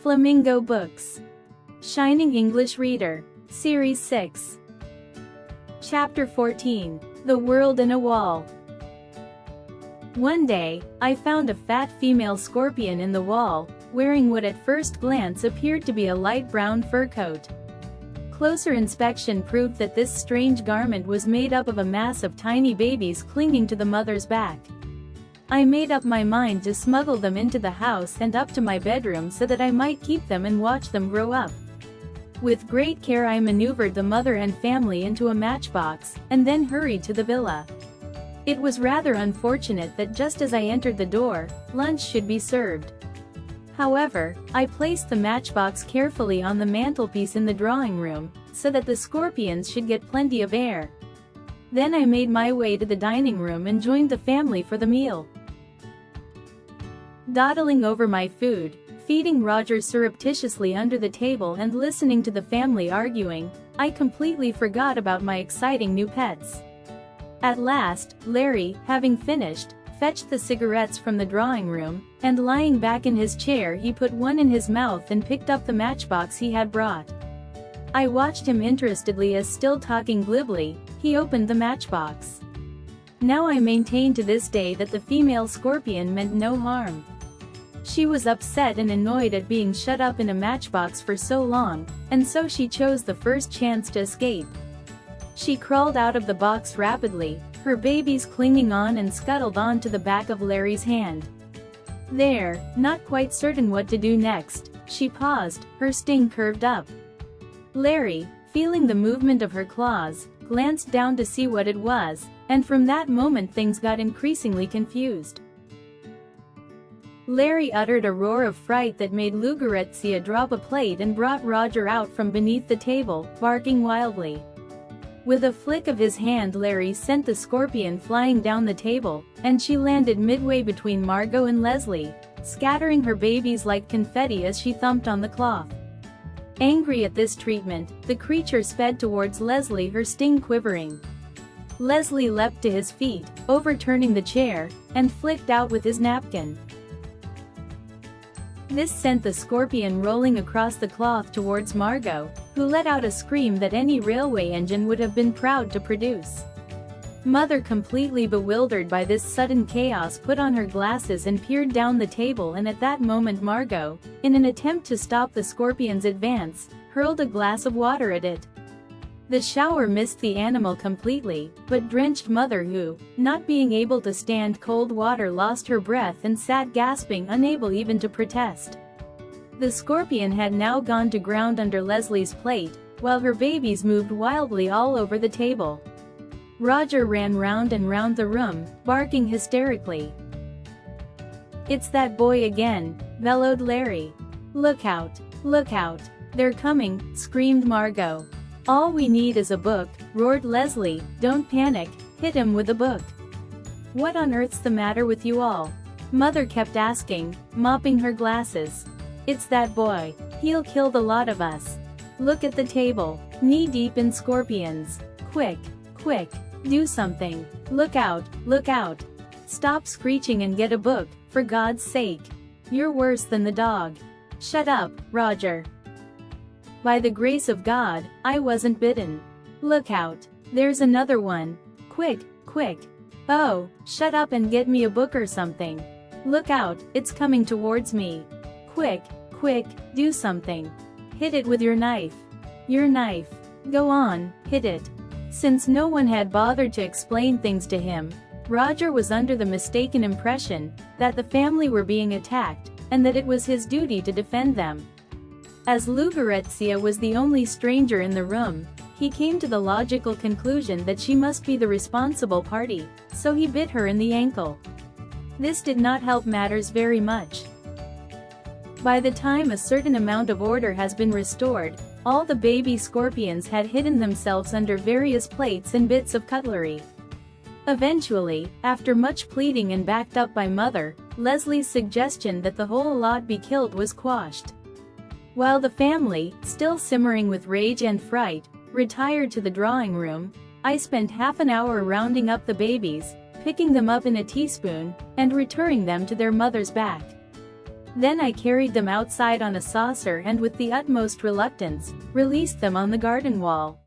Flamingo Books. Shining English Reader. Series 6. Chapter 14. The World in a Wall. One day, I found a fat female scorpion in the wall, wearing what at first glance appeared to be a light brown fur coat. Closer inspection proved that this strange garment was made up of a mass of tiny babies clinging to the mother's back. I made up my mind to smuggle them into the house and up to my bedroom so that I might keep them and watch them grow up. With great care I maneuvered the mother and family into a matchbox, and then hurried to the villa. It was rather unfortunate that just as I entered the door, lunch should be served. However, I placed the matchbox carefully on the mantelpiece in the drawing room, so that the scorpions should get plenty of air. Then I made my way to the dining room and joined the family for the meal. Dawdling over my food, feeding Roger surreptitiously under the table and listening to the family arguing, I completely forgot about my exciting new pets. At last, Larry, having finished, fetched the cigarettes from the drawing room, and lying back in his chair he put one in his mouth and picked up the matchbox he had brought. I watched him interestedly as, still talking glibly, he opened the matchbox. Now I maintain to this day that the female scorpion meant no harm. She was upset and annoyed at being shut up in a matchbox for so long, and so she chose the first chance to escape. She crawled out of the box rapidly, her babies clinging on, and scuttled onto the back of Larry's hand. There, not quite certain what to do next, she paused, her sting curved up. Larry, feeling the movement of her claws, glanced down to see what it was, and from that moment things got increasingly confused. Larry uttered a roar of fright that made Lugurezia drop a plate and brought Roger out from beneath the table, barking wildly. With a flick of his hand Larry sent the scorpion flying down the table, and she landed midway between Margot and Leslie, scattering her babies like confetti as she thumped on the cloth. Angry at this treatment, the creature sped towards Leslie, her sting quivering. Leslie leapt to his feet, overturning the chair, and flicked out with his napkin. This sent the scorpion rolling across the cloth towards Margot, who let out a scream that any railway engine would have been proud to produce. Mother, completely bewildered by this sudden chaos, put on her glasses and peered down the table, and at that moment Margot, in an attempt to stop the scorpion's advance, hurled a glass of water at it. The shower missed the animal completely, but drenched Mother, who, not being able to stand cold water, lost her breath and sat gasping, unable even to protest. The scorpion had now gone to ground under Leslie's plate, while her babies moved wildly all over the table. Roger ran round and round the room, barking hysterically. "It's that boy again," bellowed Larry. "Look out! Look out! They're coming!" screamed Margot. "All we need is a book," roared Leslie. "Don't panic, hit him with a book." "What on earth's the matter with you all?" Mother kept asking, mopping her glasses. "It's that boy. He'll kill the lot of us. Look at the table, knee-deep in scorpions. Quick, quick, do something. Look out, look out. Stop screeching and get a book, for God's sake. You're worse than the dog." "Shut up, Roger. By the grace of God, I wasn't bitten. Look out, there's another one. Quick, quick. Oh, shut up and get me a book or something. Look out, it's coming towards me. Quick, quick, do something. Hit it with your knife. Your knife. Go on, hit it." Since no one had bothered to explain things to him, Roger was under the mistaken impression that the family were being attacked, and that it was his duty to defend them. As Lugurezia was the only stranger in the room, he came to the logical conclusion that she must be the responsible party, so he bit her in the ankle. This did not help matters very much. By the time a certain amount of order has been restored, all the baby scorpions had hidden themselves under various plates and bits of cutlery. Eventually, after much pleading and backed up by Mother, Leslie's suggestion that the whole lot be killed was quashed. While the family, still simmering with rage and fright, retired to the drawing room, I spent half an hour rounding up the babies, picking them up in a teaspoon, and returning them to their mother's back. Then I carried them outside on a saucer and with the utmost reluctance, released them on the garden wall.